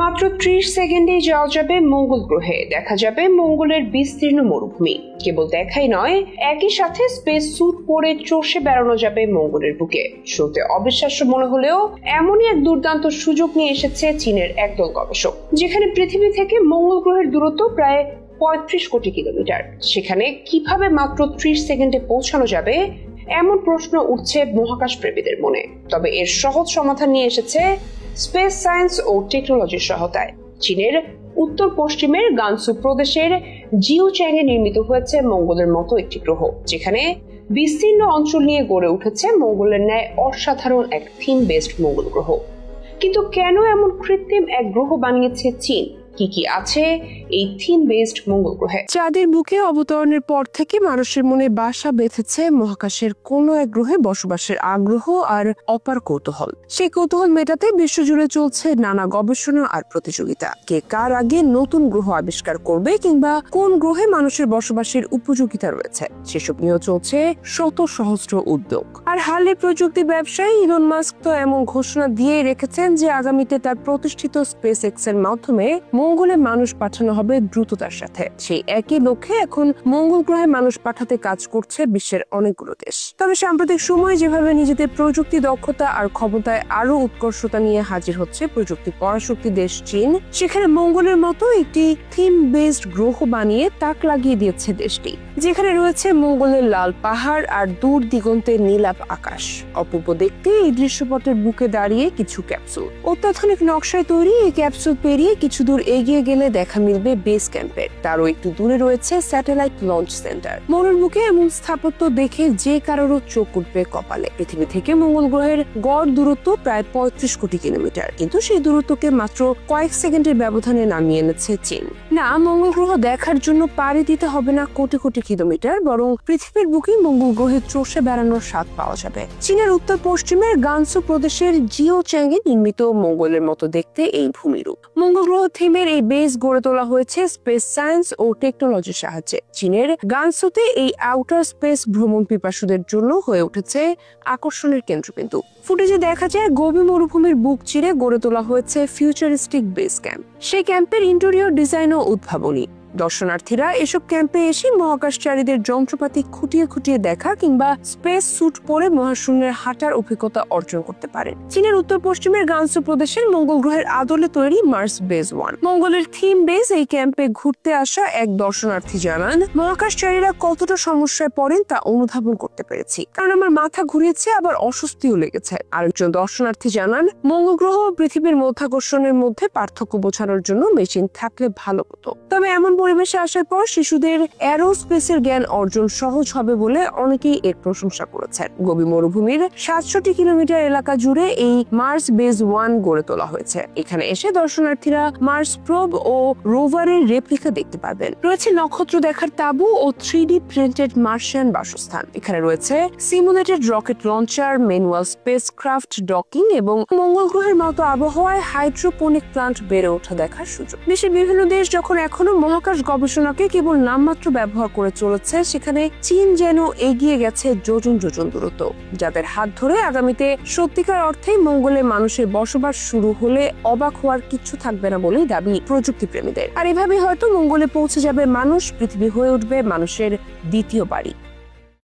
মাত্র 30 সেকেন্ডেই যাওয়া যাবে মঙ্গল গ্রহে, দেখা যাবে মঙ্গলের বিস্তীর্ণ মরুভূমি। কেবল দেখাই নয়, একই সাথে স্পেস স্যুট পরে চষে বেড়ানো যাবে মঙ্গলের বুকে। শুনতে অবিশ্বাস্য মনে হলেও এমনই এক দুর্দান্ত সুযোগ নিয়ে এসেছে চীনের একদল গবেষক। যেখানে পৃথিবী থেকে মঙ্গল গ্রহের দূরত্ব প্রায় 35 কোটি কিলোমিটার, সেখানে কিভাবে মাত্র 30 সেকেন্ডে পৌঁছানো যাবে এমন প্রশ্ন উঠছে মহাকাশ প্রেমীদের মনে। তবে এর সহজ সমাধান নিয়ে এসেছে স্পেস সায়েন্স ও টেকনোলজির সহায়তায়। চীনের উত্তর পশ্চিমের গানসু প্রদেশের জিওচ্যাংয়ে নির্মিত হয়েছে মঙ্গলের মতো একটি গ্রহ, যেখানে বিস্তীর্ণ অঞ্চল নিয়ে গড়ে উঠেছে মঙ্গলের ন্যায় অসাধারণ এক থিম বেসড মঙ্গল গ্রহ। কিন্তু কেন এমন কৃত্রিম এক গ্রহ বানিয়েছে চীন? কি কি আছে এই থিম বেসড মঙ্গল গ্রহে? চাঁদের বুকে অবতরণের পর থেকে মানুষের মনে বাসা বেঁধেছে মহাকাশের কোন এক গ্রহে বসবাসের আগ্রহ আর অপার কৌতূহল। সেই কৌতূহল মেটাতে বিশ্বজুড়ে চলছে নানা গবেষণা আর প্রতিযোগিতা। কে কার আগে নতুন গ্রহ আবিষ্কার করবে কিংবা কোন গ্রহে মানুষের বসবাসের উপযোগিতা রয়েছে, সেসব নিয়েও চলছে শত সহস্র উদ্যোগ। আর হালের প্রযুক্তি ব্যবসায়ী ইলন মাস্ক তো এমন ঘোষণা দিয়ে রেখেছেন যে আগামীতে তার প্রতিষ্ঠিত স্পেস এক্স এর মাধ্যমে মঙ্গলে মানুষ পাঠানো হবে দ্রুততার সাথে। সেই একই লক্ষ্যে এখন মঙ্গল গ্রহে মানুষ পাঠাতে কাজ করছে বিশ্বের অনেকগুলো দেশ। তবে সাম্প্রতিক সময় যেভাবে নিজেদের প্রযুক্তি দক্ষতা আর ক্ষমতায় আরো উৎকর্ষতা নিয়ে হাজির হচ্ছে প্রযুক্তি পরাশক্তি দেশ চীন, সেখানে মঙ্গলের মতো একটি থিম বেসড গ্রহ বানিয়ে তাক লাগিয়ে দিয়েছে দেশটি, যেখানে রয়েছে মঙ্গলের লাল পাহাড় আর দূর দিগন্তের নীলাভ আকাশ। অপূর্ব দেখতে এই দৃশ্যপটের বুকে দাঁড়িয়ে কিছু ক্যাপসুল। অত্যাধুনিক নকশায় তৈরি এই ক্যাপসুল পেরিয়ে কিছু দূর এগিয়ে গেলে দেখা মিলবে বেস ক্যাম্পের। তারও একটু দূরে রয়েছে স্যাটেলাইট লঞ্চ সেন্টার। মঙ্গলের বুকে এমন স্থাপত্য দেখে যে কারোরও চোখ উঠবে কপালে। পৃথিবী থেকে মঙ্গল গ্রহের গড় দূরত্ব প্রায় 35 কোটি কিলোমিটার, কিন্তু সেই দূরত্বকে মাত্র কয়েক সেকেন্ডের ব্যবধানে নামিয়ে এনেছে চীন। না, মঙ্গল গ্রহ দেখার জন্য পাড়ি দিতে হবে না কোটি কোটি কিলোমিটার, বরং পৃথিবীর বুকে মঙ্গল গ্রহে চষে বেড়ানোর স্বাদ পাওয়া যাবে। চীনের উত্তর পশ্চিমের গানসু প্রদেশের জিওচ্যাংয়ে নির্মিত মঙ্গলের মতো দেখতে এই ভূমিরূপ। মঙ্গল গ্রহ থিমের এই বেস গড়ে তোলা হয়েছে স্পেস সায়েন্স ও টেকনোলজির সাহায্যে। চীনের গানসুতে এই আউটার স্পেস ভ্রমণ পিপাসুদের জন্য হয়ে উঠেছে আকর্ষণের কেন্দ্রবিন্দু। ফুটেজে দেখা যায় গভীর মরুভূমির বুক চিরে গড়ে তোলা হয়েছে ফিউচারিস্টিক বেস ক্যাম্প। সেই ক্যাম্পের ইন্টেরিয়র ডিজাইনও উদ্ভাবনী। দর্শনার্থীরা এসব ক্যাম্পে এসে মহাকাশচারীদের যন্ত্রপাতি খুঁটিয়ে খুঁটিয়ে দেখা কিংবা স্পেস স্যুট পরে মহাশূন্যের হাঁটার অভিজ্ঞতা অর্জন করতে পারেন। চীনের উত্তর পশ্চিমের গানসু প্রদেশের মঙ্গল গ্রহের আদলে তৈরি মার্স বেস 1 মঙ্গলের থিম বেস এই ক্যাম্পে ঘুরতে আসা এক দর্শনার্থী জানান, মহাকাশচারীরা কতটা সমস্যায় পড়েন তা অনুধাবন করতে পেরেছি, কারণ আমার মাথা ঘুরিয়েছে, আবার অস্বস্তিও লেগেছে। আরেকজন দর্শনার্থী জানান, মঙ্গল গ্রহ ও পৃথিবীর মধ্যাকর্ষণের মধ্যে পার্থক্য বোঝানোর জন্য মেশিন থাকলে ভালো হতো। তবে এমন পরিবেশে আসার পর শিশুদের অ্যারোস্পেসের জ্ঞান অর্জন সহজ হবে বলে অনেকেই এর প্রশংসা করেছেন। গভীর মরুভূমির 700 কিলোমিটার এলাকা জুড়ে এই মার্স বেস 1 গড়ে তোলা হয়েছে। এখানে এসে দর্শনার্থীরা মার্স প্রোব ও রোভারের রেপ্লিকা দেখতে পাবেন। রয়েছে নক্ষত্র দেখার তাঁবু ও 3D প্রিন্টেড মার্শিয়ান বাসস্থান। এখানে রয়েছে simulated rocket launcher, manual spacecraft docking এবং মঙ্গল গ্রহের মতো আবহাওয়ায় হাইড্রোপনিক প্লান্ট বেড়ে ওঠা দেখার সুযোগ। দেশের বিভিন্ন দেশ যখন এখনো মহাকাশ গবেষণাকে কেবল নামমাত্র ব্যবহার করে চলেছে, সেখানে চীন যেন এগিয়ে গেছে যোজন যোজন দূরত্ব, যাদের হাত ধরে আগামীতে সত্যিকার অর্থেই মঙ্গলে মানুষের বসবাস শুরু হলে অবাক হওয়ার কিছু থাকবে না বলেই দাবি প্রযুক্তি প্রেমীদের। আর এভাবে হয়তো মঙ্গলে পৌঁছে যাবে মানুষ, পৃথিবী হয়ে উঠবে মানুষের দ্বিতীয় বাড়ি।